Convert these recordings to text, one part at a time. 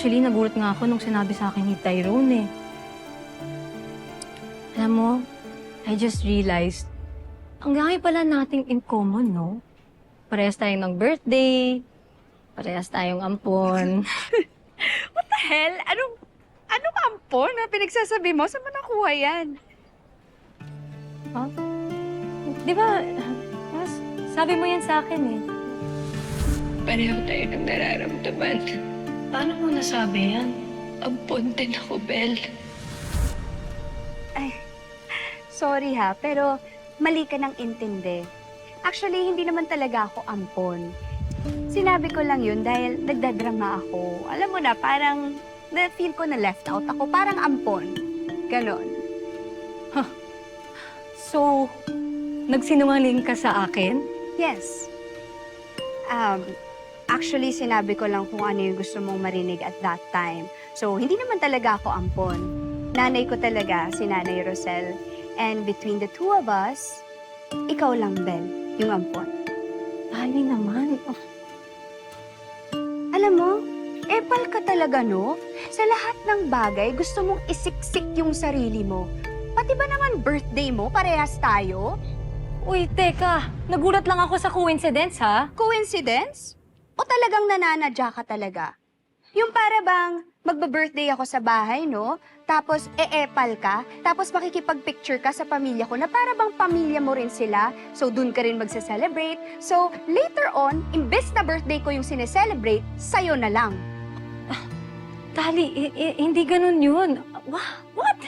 Actually, nagulat nga ako nung sinabi sa akin ni Tyrone eh. Alam mo, I just realized, ang dami pala nating in common, no? Parehas tayong ng birthday, parehas tayong ampon. What the hell? Anong ampon na pinagsasabi mo? Saan mo nakuha yan? Huh? Di ba, sabi mo yan sa akin eh. Pareho tayo ng nararamdaman. Paano mo nasabi yan? Ampon din ako, Bel. Ay, sorry ha, pero mali ka ng intindi. Actually, hindi naman talaga ako ampon. Sinabi ko lang yun dahil nagdadrama ako. Alam mo na, parang na-feel ko na left out ako. Parang ampon. Ganon. So, nagsinungaling ka sa akin? Yes. Actually, sinabi ko lang kung ano yung gusto mong marinig at that time. So, hindi naman talaga ako ampon. Nanay ko talaga, si Nanay Rosel. And between the two of us, ikaw lang, Bel, yung ampon. Tali naman. Oh. Alam mo, epal ka talaga, no? Sa lahat ng bagay, gusto mong isiksik yung sarili mo. Pati ba naman birthday mo, parehas tayo? Uy, teka. Nagulat lang ako sa coincidence, ha? Coincidence? O talagang nananadya ka talaga? Yung para bang magba-birthday ako sa bahay, no? Tapos e-epal ka, tapos makikipag-picture ka sa pamilya ko na para bang pamilya mo rin sila, so dun ka rin magse-celebrate. So later on, imbes na birthday ko yung sineselebrate, sa'yo na lang. Tali, hindi ganun yun. What?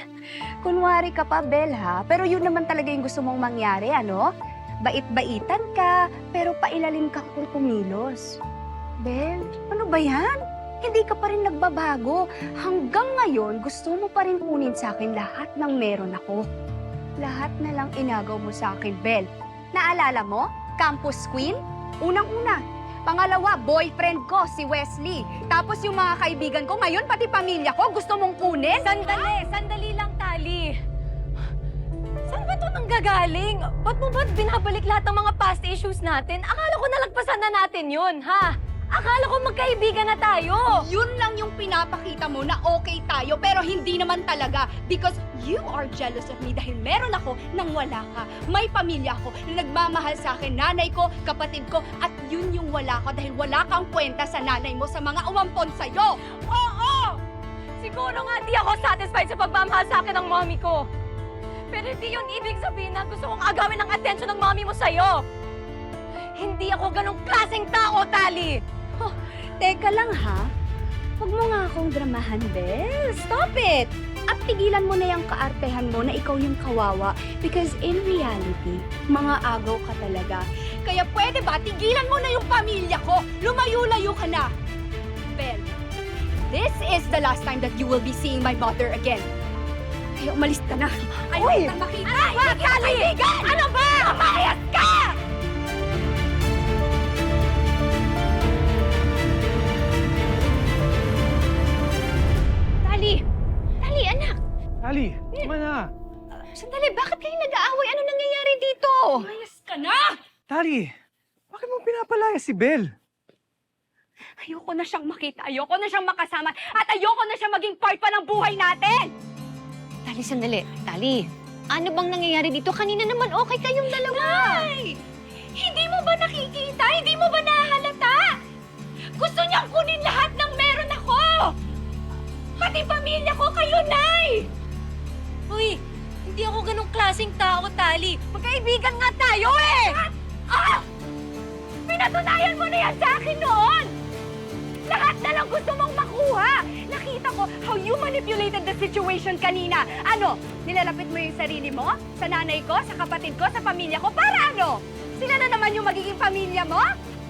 Kunwari ka pa, Bel, ha? Pero yun naman talaga yung gusto mong mangyari, ano? Bait-baitan ka, pero pailalim ka kung kumilos. Bel, ano ba yan? Hindi ka pa rin nagbabago. Hanggang ngayon, gusto mo pa rin kunin sa akin lahat ng meron ako. Lahat na lang inagaw mo sa akin, Bel. Naalala mo? Campus Queen? Unang-una. Pangalawa, boyfriend ko, si Wesley. Tapos yung mga kaibigan ko, ngayon pati pamilya ko, gusto mong kunin? Sandali lang, Tali. Saan ba ito nanggagaling? Ba't mo ba binabalik lahat ng mga past issues natin? Akala ko nalagpasan na natin yun, ha? Akala ko magkaibigan na tayo. Yun lang yung pinapakita mo na okay tayo, pero hindi naman talaga. Because you are jealous of me dahil meron ako nang wala ka. May pamilya ako na nagmamahal sa akin, nanay ko, kapatid ko, at yun yung wala ko dahil wala kang kwenta sa nanay mo sa mga umampon sa'yo. Oo! Siguro nga di ako satisfied sa pagmamahal sa akin ng mommy ko. Pero hindi yun ibig sabihin na gusto kong agawin ng atensyon ng mommy mo sa'yo. Hindi ako ganong klaseng tao, Tali! Teka lang ha, huwag mo nga akong dramahan, Bel. Stop it! At tigilan mo na yung kaartehan mo na ikaw yung kawawa because in reality, mga agaw ka talaga. Kaya pwede ba tigilan mo na yung pamilya ko? Lumayo-layo ka na! Bel, this is the last time that you will be seeing my mother again. Kaya umalis ka na. Ayaw na makita! Ano ba, Tali? Ano ba? Lumayas ka! Tali, anak! Ali, tama na. Sandali, bakit kayo nag-aaway? Ano nangyayari dito? Umayas ka na! Tali, bakit mo pinapalaya si Bel? Ayoko na siyang makita, ayoko na siyang makasama, at ayoko na siyang maging part pa ng buhay natin! Tali, sandali. Tali, ano bang nangyayari dito? Kanina naman okay kayong dalawa. Nay! Hindi mo ba nakikita? Hindi mo ba nahalata? Gusto niyang kunin lahat ng meron ako! Pati pamilya ko kayo, Nay! Uy, hindi ako ganong klaseng tao, Tali. Magkaibigan nga tayo eh! Ah! Pinatunayan mo na yan sa akin noon! Lahat na lang gusto mong makuha! Nakita ko how you manipulated the situation kanina. Ano? Nilalapit mo yung sarili mo? Sa nanay ko? Sa kapatid ko? Sa pamilya ko? Para ano? Sila na naman yung magiging pamilya mo?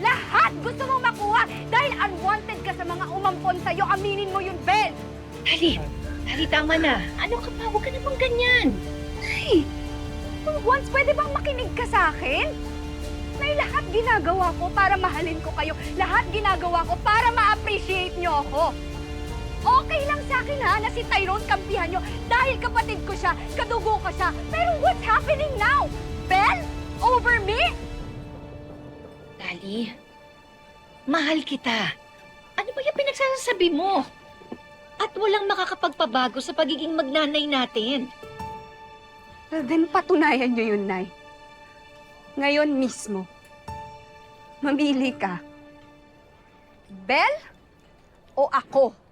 Lahat gusto mong makuha dahil unwanted ka sa mga umampon sa'yo. Aminin mo yun, Bel! Tali, tama na. Ano ka pa? Huwag ka namang ganyan. Ay! Kung once, pwede bang makinig ka sa akin? Nay, lahat ginagawa ko para mahalin ko kayo. Lahat ginagawa ko para ma-appreciate nyo ako. Okay lang sa akin ha, na si Tyrone kampihan nyo dahil kapatid ko siya, kadugo ko siya. Pero what's happening now? Bel? Over me? Tali, mahal kita. Ano ba yung pinagsasabi mo? At walang makakapagpabago sa pagiging magnanay natin. Well, then patunayan niyo yun, Nay. Ngayon mismo. Mamili ka. Bel o ako?